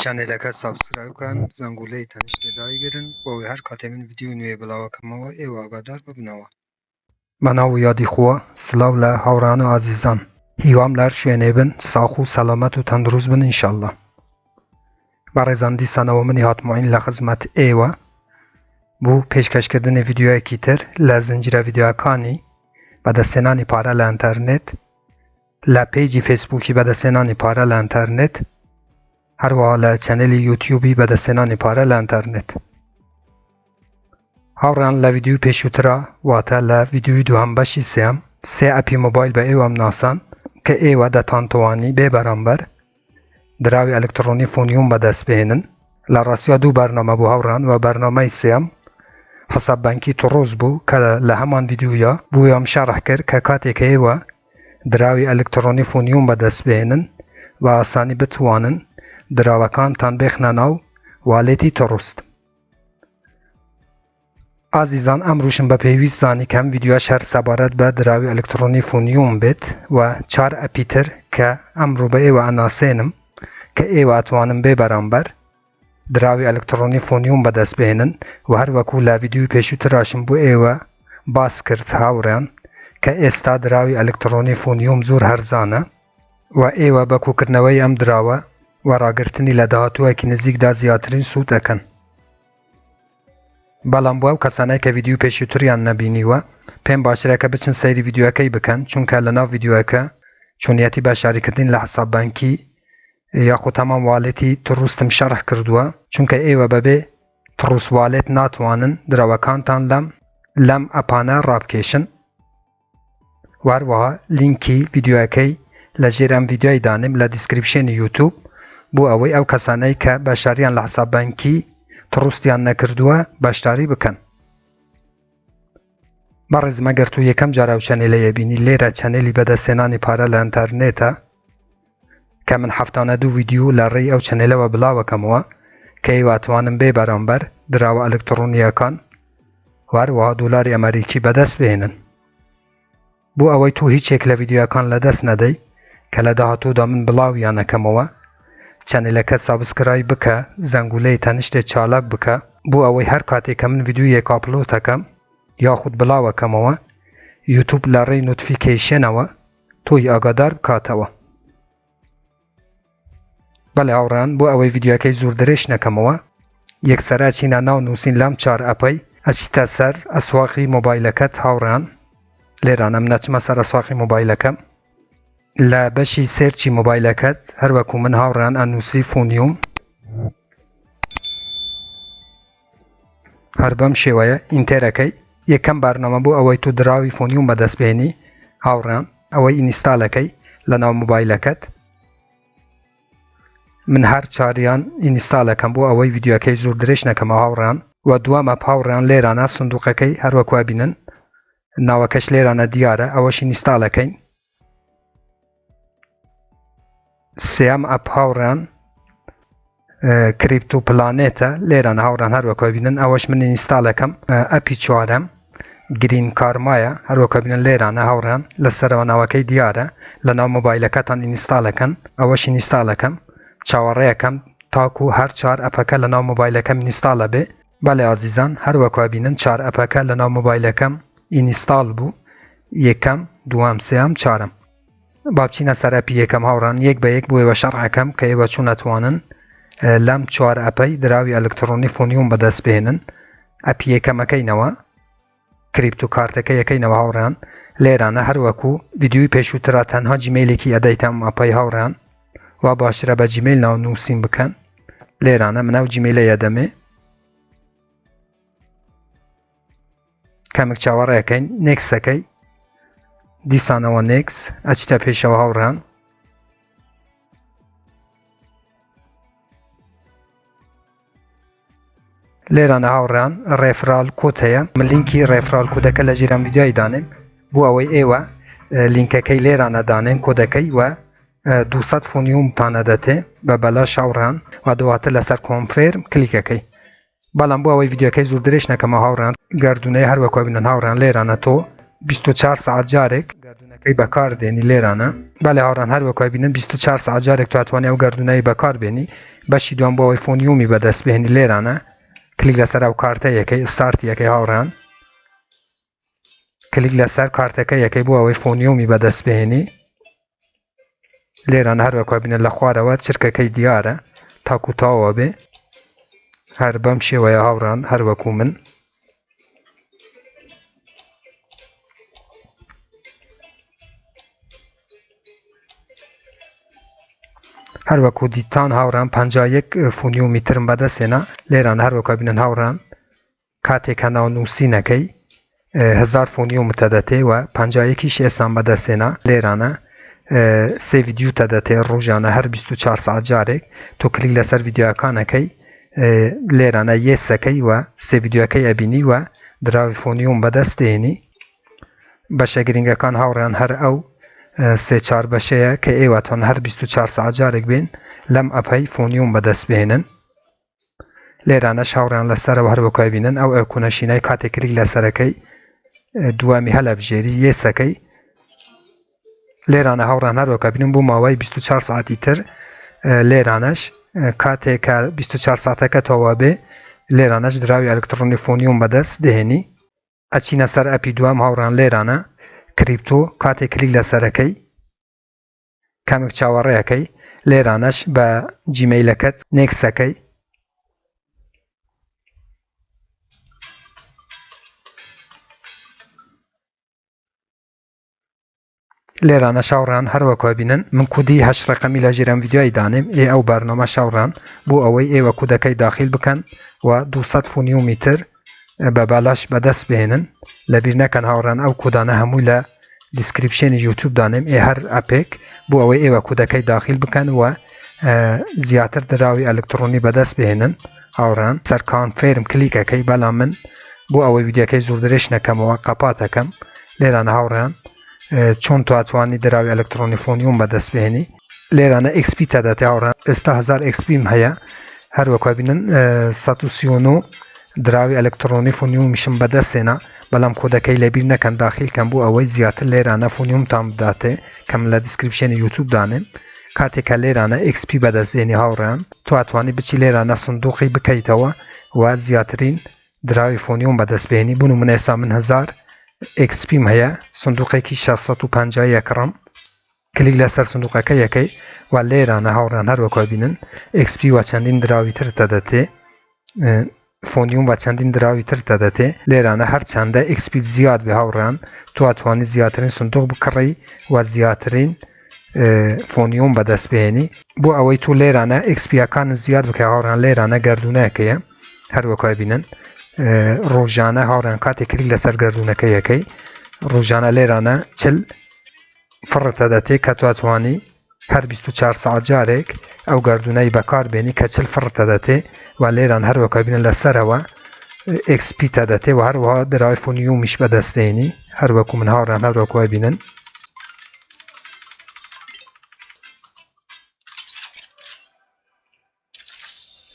چەنێلەکە سابسکرایب بکەن زەنگولەی تەنیشتێ دایگرن بۆ ئەوەی هەر کاتێ من ڤیدیۆ نوێ بڵاوەکەمەوە ئێوە ئاگادار ببنەوە. بەناو و یادی خوا سلااو لە هاوڕان و ئازیزان، هیوام لەر شوێنێ بن ساخ و سەلامەت و تەندروست بن ئینشەڵڵا. بەڕێزان دیسانەوە منی هاتماین لە خزمەت ئێوە بۆ پێشکەشکردنی ڤیدیۆیەکی تر لە زنجیرە ڤیدیۆکانی بەدەستهێنانی پارە لە ئینتەرنێت لە پێیجی فێسبووکی بەدەستهێنانی پارە لە ئینتەرنێت، هەروەها لە چەنێلی یوتیوبی بەدەستهێنانی پارە لە ئینتەرنێت. هاوڕان لە ڤیدیۆی پێشووترا واتە لە ڤیدیۆی دووهەم بەشی سێم سێ ئەپی مۆبایل بە ئێوەم ناسان کە ئێوە دەتانتوانی بێ بەرامبەر دراوی ئەلکترۆنی فۆنیوم بەدەست بهێنن. لە ڕاستیە دوو بەرنامە بوو هاوڕان، و بەرنامەی سێم حساب بانکی تڕۆز بوو کە لە هەمان ڤیدیۆیە بۆیەم شەڕح کرد کە کاتێک ئێوە دراوی ئەلکترۆنی فۆنیوم بەدەست بهێنن بە ئاسانی بتوانن دراوەکانتان بێخنە ناو والێتی تڕۆست. ئازیزان ئەمڕۆشم بە پێویست زانی کەم ڤیدیۆش هەر سەبارەت بە دراوی ئەلکترۆنی فۆنیوم بێت و 4 ئەپی تر کە ئەمڕۆ بە ئێوە ئەناسێنم کە ئێوە ئەتوانن بێ بەرامبەر دراوی ئەلکترۆنی فۆنیوم بەدەست بهێنن و هەروەکو لە ڤیدیۆی پێشووتراشم بۆ ئێوە باس کرد هاوڕێن کە ئێستا دراوی ئەلکترۆنی فۆنیوم زۆر هەرزانە و ئێوە بە کۆکردنەوەی ئەم دراوە و ڕاگررتنی لە داهاتووەکی نزیکدا زیاترین سوود دەکەن. بەڵام بۆ ئەو کەسانەی کە ڤیدیۆ پێشووتریان نەبینیوە پێم باشترەکە بچن سەیری ڤیدیۆەکەی بکەن، چونکە لەناو ڤیدیۆەکە چۆنیەتی بەشاریکردن لە حساب بانکی یاخود هەمان واڵێتی تڕوستم شەرح کردووە، چونکە ئێوە بەبێ تڕوست والێت ناتوانن دراوەکانتان لەم ئەپانە ڕابکێشن. واروەها لینکی ڤیدیۆەکەی لە ژێر ئەم ڤیدیۆی دانیم لە دیسکریپشنی یوتیوب بۆ ئەوەی ئەو کەسانەی کە بەشاریان لە حساب بانکی تڕوستیان نەکردووە بەشداری بکەن. بەڕێزم ئەگەر تو یەکەم جارە و چەنێلەیە بینی، لێرە چەنێلی بەدەستهێنانی پارە لە ئینتەرنێتە کە من هەفتانە 2 ڤیدیۆ لە ڕێی ئەو چەنێلەوە بڵاوەکەمەوە کە ئێواتوانم بێ بەرامبەر دراوە ئەلکترۆنیەکان واروەها دۆلاری ئەمریکی بەدەست بهێنن. بۆ ئەوەی تو هیچێک لە ڤیدیۆەکان لەدەست نەدەی کە لە داهاتوودا من بڵاویانەکەمەوە، چەنێلەکە سابسکرایب بکە، زەنگولەی تەنیشتێ چالاک بکە بۆ ئەوەی هەر کاتێک کە من ڤیدیۆیەک ئاپلۆدەکەم یاخود بڵاوەکەمەوە یوتیوب لە ڕێی نۆتیفیکەیشنەوە تۆی ئاگادار بکاتەوە. بەڵێ هاوڕان، بۆ ئەوەی ڤیدیۆەکەی زۆر درێژ نەکەمەوە یەکسەرا چینە ناو نووسین لەم 4 ئەپەی ئەچیتە سەر ئەسواقی مۆبایلەکەت. هاوڕان لێرانە من ئەچمە سەر ئەسواقی مۆبایلەکەم، لە بەشی سێرچی مۆبایلەکەت هەروەکو من هاوڕان ئەنووسی فۆنیوم، هەر بەم شێوەیە ئینتێرەکەی. یەکەم بەرنامە بۆ ئەوەی تو دراوی فۆنیوم بەدەست بهێنی هاوڕان ئەوەی ئینستالەکەی لە ناو مۆبایلەکەت. من هەر چاریان ئینستالەکەم بۆ ئەوەی ڤیدیۆەکەی زۆر درێژ نەکەمە هاوڕان. و دووەمە هاوڕان لێرانە سندوقەکەی هەروەکو بینن ناوەکەش لێرانە دیارە، ئەوەش ئینستالەکەی. سێەم ئەپ هاوڕان کریپتۆ پلانێتە، لێرانە هاوڕان هەروەکو بینن ئەوەش من ئینستالەکەم. ئەپی چوارەم گرین کارمایە، هەروەکو بینن لێرانە هاوڕان لەسەرەوە ناوەکەی دیارە، لە ناو مۆبایلەکەتان ئینستالەکەن، ئەوەش ئینستالەکەم. چاوەڕێیەکەم تاکو هەر 4 ئەپەکە لە ناو مۆبایلەکەم ئینستالە بێ. بەڵێ ئازیزان، هەروەکو بینن 4 ئەپەکە لە ناو مۆبایلەکەم ئینستال بوو، یەکەم، دووەم، سێەم، چارەم. با بچینە سەر ئەپی یەکەم هاوڕان، یەک بە یەک بۆ ئێوە شەرحەکەم کە ئێوە چۆن ئەتوانن لەم 4 ئەپەی دراوی ئەلکترۆنی فۆنیوم بەدەست بهێنن. ئەپی یەکەمەکەینەوە کریپتۆ کارتەکە یەکەینەوە هاوڕان، لێرانە هەروەکو ڤیدیۆی پێشووترا تەنها جیمەیلێکی ئەدەیتەم ئەپەی هاوڕان، وا باشترە بە جیمەیل ناو نووسین بکەن. لێرانە منەو جیمەیلەیە دەمێ کەمێک چاوەڕێەکەین نێکسەکەی دیسانەوە نێکس ئەچیتە پێشەوە هاوڕان. لێرانە هاوڕان ڕێفرال کۆت هەیە، من لینکی ڕێفرال کۆدەکە لە ژێرم ڤیدیۆی دانێم بۆ ئەوەی ئێوە لینکەکەی لێرانە دانێن کۆدەکەی و 200 فۆنیومتانە دەتێ بە بەلاش هاوڕان و دواتر لەسەر کۆنفێرم کلیکەکەی. بەڵام بۆ ئەوەی ڤیدیۆەکەی زۆر درێژ نەکەمە هاوڕان گەردونەی هەروەکو بینن هاوڕان لێرانە تۆ 24 ساعت جارێک گەردونەکەی بەکاردێنی لێرانە. بەڵێ هاوڕان هەروەکو بینن 24 ساعت جارێک تو ئەتوانی ئەو گەردونەی بەکاربێنی بەشی دوام بۆ ئەوەی فۆنیومی بەدەست بهێنی لێرانە کلیک لەسەر ئەو کارتە یەکەی ستارت یەکەی هاوڕان کلیک لەسەر کارتەکە یەکەی بۆ ئەوەی فۆنیومی بەدەست بهێنی لێرانە هەروەکو بینن لە خوارەوە چرکەکەی دیارە تاکوتاوە بێ هەر بەم شێوەیە هاوڕان هەروەکو من هەروەکو دیتان هاوڕان 51 فۆنیومیترم بەدەستێنا لێران هەروەکو بینن هاوڕان کاتێکە ناونووسینەکەی 1000 فۆنیومتە دەتێ و 51یش ئێسان بەدەستێنا لێرانە سێ ڤیدیوتە دەتێ ڕۆژانە هەر 24 ساعت جارێک تۆ کلیک لەسەر ڤیدیۆەکانەکەی لێرانە یەسەکەی و سێ ڤیدیۆەکەی ئەبینی و دراوی فۆنیوم بەدەست دێنی بەشە گرنگەکان هاوڕان هەر ئەو سێ چار بەشەیە کە ئێوەتۆن هەر 24 ساعت جارێک بێن لەم ئەپەی فۆنیوم بەدەست بهێنن لێرانەش هاوڕان لەسەرەوە هەروەکو بینن ئەو ئەکوونەشینای کاتێک کلیک لەسەرەکەی دوامی هەلەبژێری یەسەکەی لێرانە هاوڕان هەروەکو بینن بوو ماوەی 24 ساعتی تر لێرانەش کاتێکە 24 ساعتەکە تەوا بێ لێرانەش دراوی ئەلکترۆنی فۆنیوم بەدەست دێنی ئەچینە سەر ئەپی دوام هاوڕان لێرانە کریپتۆ کاتێک کلیک لەسەرەکەی کامێک چاوەڕێیەکەی لێرانەش بە جیمەیلەکەت نێکسەکەی لێرانە شاوڕان هەروەکو بینن من کودی 8 ڕقەمی لە ژێرم ڤیدیۆی دانێم ئەو بەرنامە شاوڕان بۆ ئەوەی ئێوە کودەکەی داخل بکەن و 200 فۆنیومیتر بە بالاش بەدەست بهێنن لەبیر نەکەن هاوڕان ئەو کودانە هەموو لە دیسکریپشنی یوتیوب دانێم هەر ئەپێک بۆ ئەوەی ئێوە کودەکەی داخل بکەن و زیاتر دراوی ئەلکترۆنی بەدەست بهێنن هاوڕان سەر کانفێرم کلیکەکەی بەڵام من بۆ ئەوەی ڤیدیۆکەی زۆر درێژ نەکەمەوە قەپاتەکەم لێرانە هاوڕان چۆن تواتوانی دراوی ئەلکترۆنی فۆنیوم بەدەست بهێنی لێرانە XP تەدەتێ هاوڕان ئێستا 1000 XPم هەیە هەروەکو بینن 139 دراوی ئەلکترۆنی فۆنیومیشم بەدەستێنا بەڵام کۆدەکەی لەبیر نەکەن داخلکەم بۆ ئەوەی زیاتر لێرانە فۆنیومتان بداتێ کەم لە دیسکریپشنی یوتیوب دانێم کاتێکە لێرانە XP بەدەستێنی هاوڕان تواتوانی بچی لێرانە سندوقی بکەیتەوە و زیاترین دراوی فۆنیوم بەدەست بهێنی بوون و من ئێستا من 1000 XPم هەیە سندوقێکی 650 یەکڕم کلیک لەسەر سندوقەکە یەکەی و لێرانە هاوڕان هەروەکو بینن XP و چەندین دراوی تر دەدەتێ فۆنیوم و چەندین دراوی تر دەدەتێ لێرانە هەر چەندە XP زیاد بێ هاوڕان تواتوانی زیاترین سندوق بکڕی و زیاترین فۆنیوم بەدەست بهێنی بۆ ئەوەی تو لێرانە XPەکان زیاد بکە هاوڕان لێرانە گەردونەکەیە هەروەکو بینن ڕۆژانە هاوڕان کاتێک کلیک لەسەر گەردونەکە یەکەی ڕۆژانە لێرانە چل فڕتە دەتێ کە تواتوانی هەر 24 ساعت جارێک ئەو گەردونەی بەکار بێنی کە چل فڕتە دەتێ و لێران هەروەکو بینن لەسەرەوە XP تە دەتێ و هەروەها دراوی فۆنیومیش بەدەستێنی هەروەکو من هاوڕان هەروەکو بینن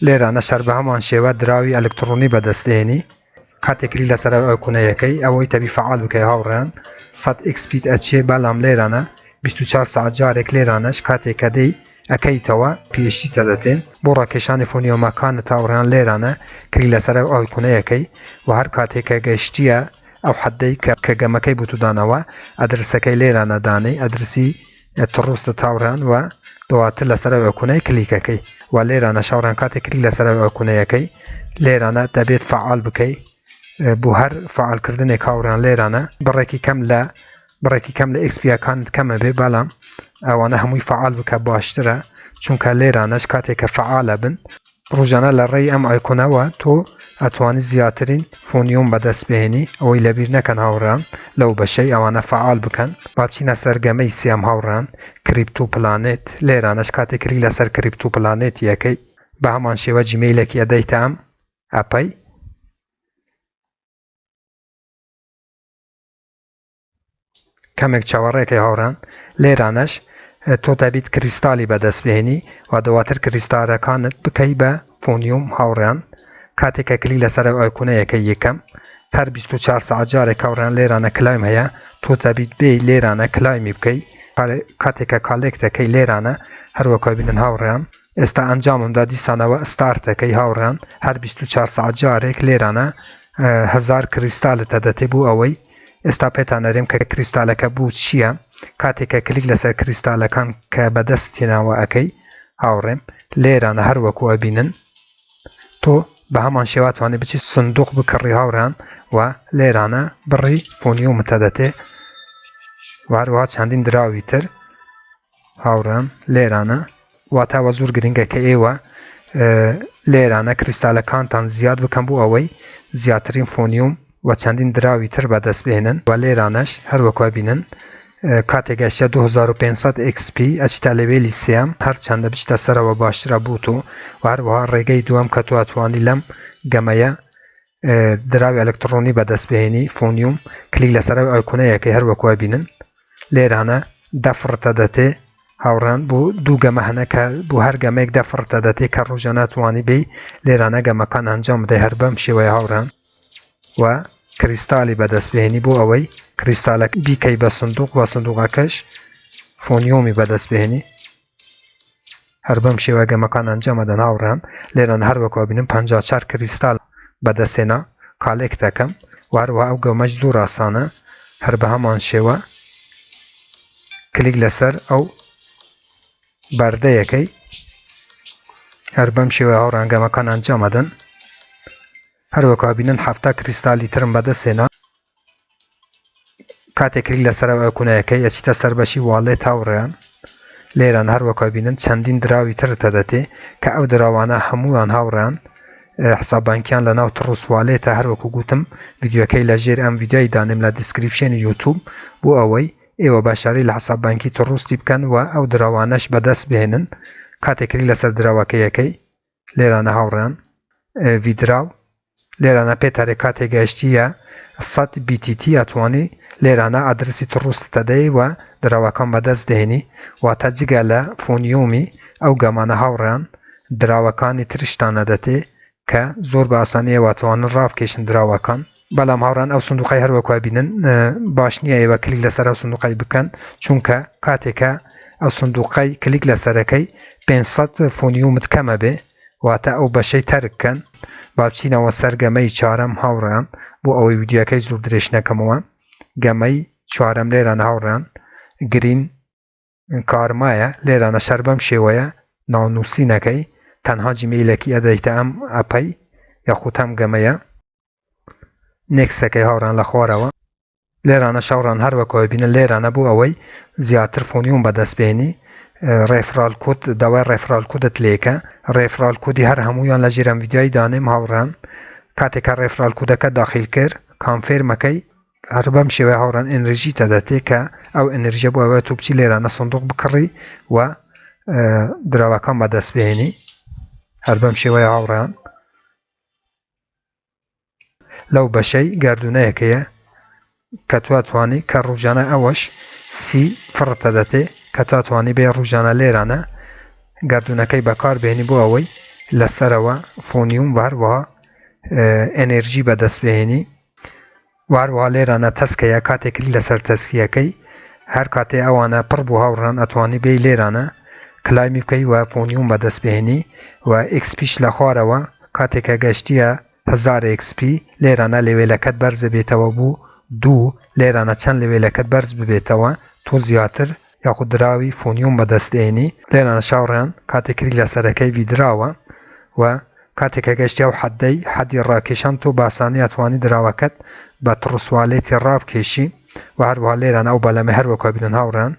لێرانە شەر بە هەمان شێوە دراوی ئەلکترۆنی بەدەستێنی کاتێکلی لەسەر ئەوکونەیەکەی ئەوەی تەبی فعال بکەی هاوڕان 100 XP ئەچێ بەڵام لێرانە 24 ساعت جارێک لێرانەش کاتێکە دەی ئەەکەیتەوە پێشی تەدەتێن بۆ ڕاکێشانی فۆنیۆمەکانە تاوڕان لێرانە کلی لەسەر ئەوکونەیەکەی و هەر کاتێکە گەشتیە ئەو حەدەی کە گەمەکەی بوتودانەوە ئەدرسەکەی لێرانە دانەی ئەدرسی تڕوستە تاوڕان و دواتر لەسەر ئەوکونەی کلیکەکەی و لێرانە شاوڕان کاتێک کلیک لەسەر ئەوکونەیەکەی لێرانە دەبێت فعال بکەی بۆ هەر فعالکردنێک هاوڕان لێرانە بڕێکی کەم لە XPەکانت کەمە بێ بەڵام ئەوانە هەمووی فعال بکە باشترە چونکە لێرانەش کاتێکە فعالە بن ڕۆژانە لە ڕێی ئەم ئایکۆنەوە تۆ ئەتوانی زیاترین فۆنیوم بەدەست بهێنی ئەوەی لەبیر نەکەن هاوڕان لەو بەشەی ئەوانە فعال بکەن بابچینە سەرگەمەی سیام هاوڕان کریپتۆ پلانێت لێرانەش کاتێک کلیک لەسەر کریپتۆ پلانێت یەکەی بە هەمان شێوە جیمەیلێکی ئەدەیتە ئەم ئەپەی کەمێک چاوەڕێکی هاوڕان لێرانەش تۆ دەبیت کریستالی بەدەست بهێنی و دواتر کریستالەکانت بکەی بە فۆنیوم هاوڕان کاتێکە کلیک لەسەر ئایکۆنەیەکە یەکەم هەر 24 ساعت جارێک هاوڕان لێرانە کلایم هەیە تۆ دەبیت بێ لێرانە کلایمی بکەی کاتێکە کالێکتەکەی لێرانە هەروەکو بینن هاوڕان ئێستا ئەنجامم دا دیسانەوە ستارتەکەی هاوڕێن هەر 24 ساعت جارێک لێرانە 1000 کریستالتە دەتێ بوو ئەوەی ئێستا پێتانەرێم کە کریستالەکە بوو چییە کاتێکە کلیک لەسەر کریستالەکان کە بەدەستێناوە ئەەکەی هاوڕێم لێرانە هەروەکو ئەبینن تۆ بە هەمان شێواتوانێ بچیت سندوق بکڕی هاوڕان و لێرانە بڕی فۆنیومتە دەتێ واروها چەندین دراوی تر هاوڕان لێرانە واتاوە زۆر گرنگە کە ئێوە لێرانە کریستالەکانتان زیاد بکەم بۆ ئەوەی زیاترین فۆنیوم و چەندین دراوی تر بەدەست بێنن و لێرانەش هەروەکو بینن کاتێکگەشتە 2500 XP ئەچتە لەوێلی سێم هەرچەندە بچتە سەرەوە باشترە بوو و هەروەها ڕێگەی دووەم کە تواتوانی لەم گەمەیە دراوی ئەلکترۆنی بەدەست بهێنی فۆنیوم کلیک لەسەرەوە ئایکۆنەیەکەی هەروەکو بینن لێرانە دەفڕتە دەتێ هاوڕان بۆ دوو گەمە هەنەکە بۆ هەر گەمەیەک دەفڕتە دەتێ کە ڕۆژە ناتوانانی بێ لێرانە گەمەکان ئەنجام بدەی هەر بەم شێوەیە هاوڕان و کریستالی بەدەستبێنی بۆ ئەوەی کریستالەک بیکەی بە سندوق و سندوقەکەش فۆنیۆمی بەدەستبێنی هەر بەم شێوە گەمەکان ئەنجامەدەن هاوڕان لێران هەروەکو بینم 54 کریستال بەدەستێنا کالێک دەکەم واروە ئەو گەمەش زۆر ئاسانە هەر بە هەمان شێوە کلیک لەسەر ئەو بەردەیەکەی هەر بەم شێوە هاوڕان گەمەکان ئەنجامەدەن هەروەکو بینن 7 کریستالی ترم بەدەستێنا کاتێک کلیک لەسەرەوە ئایکۆنەکەی ئەچیتە سەر بەشی واڵێت هاوڕێیان لێران هەروەکو بینن چەندین دراوی ترتە دەتێ کە ئەو دراوانە هەمووان هاوڕێیان حسابانکیان لە ناو تڕوسوالێتە هەروەکو گوتم ڤیدیۆکەی لە ژێر ئەم ڤیدیۆی دانیم لە دیسکریپشنی یوتیوب بۆ ئەوەی ئێوە باشاری لە حسابانکی تڕوستی بکەن و ئەو دراوانەش بەدەست بهێنن کاتێک کلیک لەسەر دراوەکەیەکەی لێرانە هاوڕێیان ڤیدراو لێرانە پێتارێ کاتێک گەشتیە 100 BTT ئەتوانی لێرانە ئادرسی تڕوست دەدەی و دراوەکان بەدەست دێنی واتە جگە لە فۆنیۆمی ئەو گەمانە هاوڕێیان دراوەکانی ترشتانە دەتێ کە زۆر بە ئاسانی ئێوەتوانن ڕابکێشن دراوەکان بەڵام هاوڕان ئەو سندوقای هەروەکو بینن باش نییە ئێوە کلیک لەسەر ئەو سندوقای بکەن چونکە کاتێکە ئەو سندوقای کلیک لەسەرەکەی 500 فۆنیومت کەمە بێ واتە ئەو بەشەی تەرککەن با بچینەوە سەر گەمەی چارەم هاوڕێیان بۆ ئەوەی ویدیۆکەی زۆر درێژ نەکەمەوە گەمەی چوارەم لێرانە هاوڕێیان گرین کارمایە لێرانە شەر بەم شێوەیە ناونووسینەکەی تەنها جیمەیلێکی ئەدەیتە ئەم ئەپەی یاخود ئەم گەمەیە نێکسەکەی هاوڕان لە خوارەوە لێرانە شاوڕان هەروەکەوە بینە لێرانە بوو ئەوەی زیاتر فۆنیوم بەدەستبێنی ڕێفرال کۆد داوای ڕێفرال کۆدت لێکە ڕێفرال کۆدی هەر هەموویان لە ژێرم ڤیدیۆی دانیم هاوڕان کاتێکە ڕێفرال کۆدەکە داخل کرد کانفێرمەکەی هەر بەم شێوەیە هاوڕان ئەنرژی تەدەتێ کە ئەو ئەنرژیە بۆ ئەوە تووبچی لێرانە سندوق بکڕی و دراوەکان بەدەستبێنی هەر بەم شێوەیە هاوڕان لەو بەشەی گردونەیەکەیە کە تواتوانی کە ڕووژانە ئەوەش سی فڕتە دەتێ کە تواتوانی بێ ڕووژانە لێرانە گردونەکەی بەکاربێنی بۆ ئەوەی لەسەرەوە فۆنیوم واروەها ئەنرژی بەدەستبێنی واروەها لێرانە تەسکەیە کاتێکلی لەسەر تەسکیەکەی هەر کاتێ ئەوانە پڕ بوو هاوڕان ئەتوانی بێ لێرانە کلایمی بکەی و فۆنیوم بەدەستبێنی و XPش لە خوارەوە کاتێکە گەشتیە 1000 XP لێرانە لێوێلەکەت بەرز بێتەوە بوو دوو لێرانە چەند لێوێلەکەت بەرز ببێتەوە تۆ زیاتر یاخود دراوی فۆنیوم بەدەستێنی لێرانە شاوڕیان کاتێکری لەسەرەکەی ویدراوە و کاتێکە گەشتیا و حەدی ڕاکێشان تۆ باسانی ئەتوانی دراوەکەت بە تڕوسوالێتی ڕابکێشی و هەروەها لێرانە ئەو بەلەمە هەروەکو بینن هاوڕان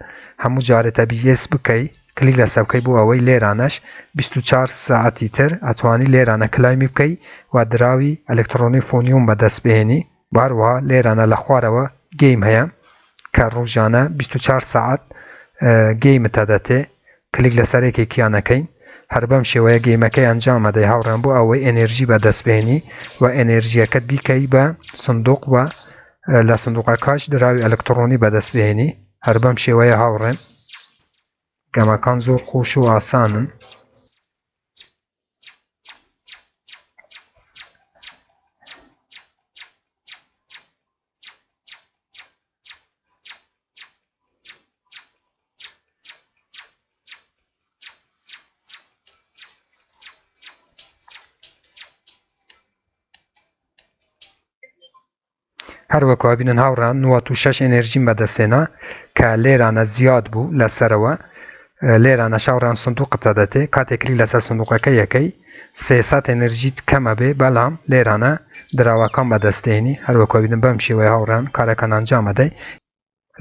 هەموو جارێتە بیس بکەی کلیک لەسەر بکەی بۆ ئەوەی لێرانەش 24 ساعتی تر ئەتوانی لێرانە کلایمی بکەی و دراوی ئەلکترۆنی فۆنیوم بەدەستبێنی باروەها لێرانە لە خوارەوە گەیم هەیە کە ڕۆژانە 24 ساعت گەیمتە دەتێ کلیک لەسەرێکێکیانەکەین هەر بەم شێوەیە گەیمەکەی ئەنجامەدەی هاوڕێن بۆ ئەوەی ئەنێرژی بەدەستبێنی و ئەنێرژیەکەت بیکەی بە سندوق و لە سندوقە کاش دراوی ئەلکترۆنی بەدەستبێنی هەر بەم شێوەیە هاوڕێن گەمەکان زۆر خۆش و ئاسانن هەروەکو بینن هاوڕان 96 ئەنێرژیم بەدەستێنا کە لێرانە زیاد بوو لەسەرەوە لێرانە شاوڕان سندوقتە دەتێ کاتێکری لەسەر سندوقەکە یەکەی 300 ئەنێرژیت کەمە بێ بەڵام لێرانە دراوەکان بەدەستێنی هەروەکو بینن بەم شێوەیە هاوڕان کارەکان ئەنجامەدەی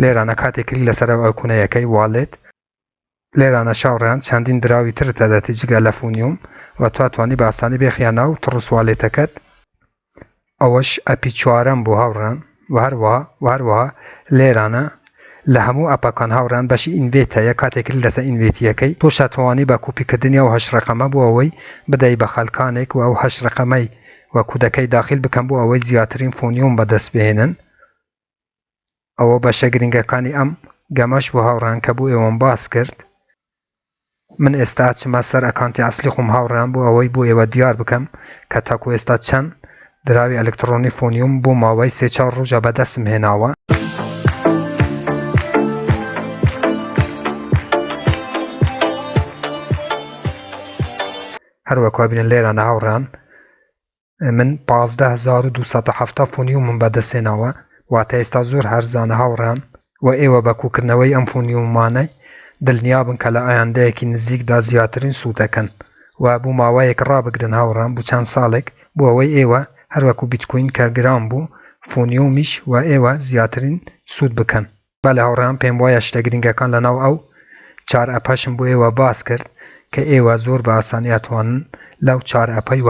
لێرانە کاتێکری لەسەرەوە ئەوکونە یەکەی واڵێت لێرانە شاوڕان چەندین دراوی ترتە دەتی جگە لە فونیوم و توانی بە ئاسانی بێخیان ناو تڕوسواڵێتەکەت ئەوەش ئەپی چوارەم بوو هاوڕان وهروەها لێرانە لە هەموو ئەپەکان هاوڕان بەشی ئینڤێت هەیە کاتێکری لەسەر ئینڤێتیەکەی تۆ شەتوانی بە کوپیکردنی و 8 ڕقەمە بۆ ئەوەی بدەی بە خەلکانێک و ئەو 8 ڕقەمەی و کودەکەی داخل بکەم بۆ ئەوەی زیاترین فۆنیۆم بەدەست بهێنن ئەوە بەشە گرنگەکانی ئەم گەمەش بۆ هاوڕان کە بوو ئێوەم باس کرد من ئێستا چمە سەر ئەکانتی ئەسلی خۆم هاوڕان بۆ ئەوەی بۆ ئێوە دیار بکەم کە تاکو ئێستا چەند دراوی ئەلکترۆنی فۆنیوم بۆ ماوەی 3-4 ڕۆژە بەدەستم هێناوە هەروەکو بینن لێرانە هاوڕان من 15270 فۆنیومم بەدەستێناوە واتە ئێستا زۆر هەرزانە هاوڕان و ئێوە بەکوکردنەوەی ئەم فۆنیومانەی دڵنیابن کە لە ئایندەیەکی نزیکدا زیاترین سوودەکەن و بوو ماوەیەک ڕابگرن هاوڕان بوو چەند ساڵێک بۆ ئەوەی ئێوە هەروەکو بیتکوین کە گران بوو فۆنیومیش و ئێوە زیاترین سوود بکەن بەڵێ هاوڕان پێم وایە شتە گرنگەکان لەناو ئەو 4 ئەپەشم بۆ ئێوە باس کرد کە ئێوە زۆر بە ئاسانی ئەتوانن لەو 4 ئەپەی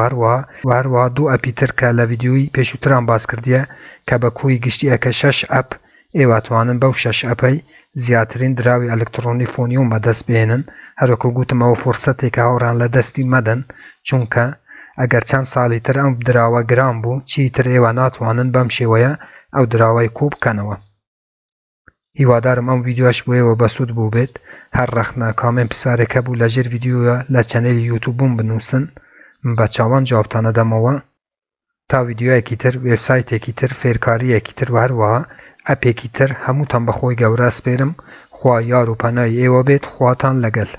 وهروەها 2 ئەپی تر کە لە ڤیدیۆی پێشووتران باس کردیە کە بە کۆی گشتی ئەکە 6 ئەپ ئێوە توانن بەو 6 ئەپەی زیاترین دراوی ئەلکترۆنی فۆنیوم بەدەست بێنن هەروەکو گوتم ئەوە فورسەتێکە هاوڕان لە دەستی مەدەن چونکە ئەگەر چەند ساڵی تر ئەم دراوە گران بوو چیتر ئێوە ناتوانن بەم شێوەیە ئەو دراوەی کوو بکەنەوە هیوادارم ئەم ڤیدیۆش بۆ ئێوە بەسوود بوو بێت هەر ڕەخنە کامێن پرسیارێکە بوو لەژێر ڤیدیۆیە لە چەنەلی یوتیوبم بنووسن بە چاوان جوابتانە دەمەوە تا ڤیدیۆیەکی تر وێبسایتێکی تر فێرکاریەکی تر و هەروەها ئەپێکی تر هەمووتان بەخۆی گەورە سپێرم خوا یار و پەنای ئێوە بێت خواتان لەگەڵ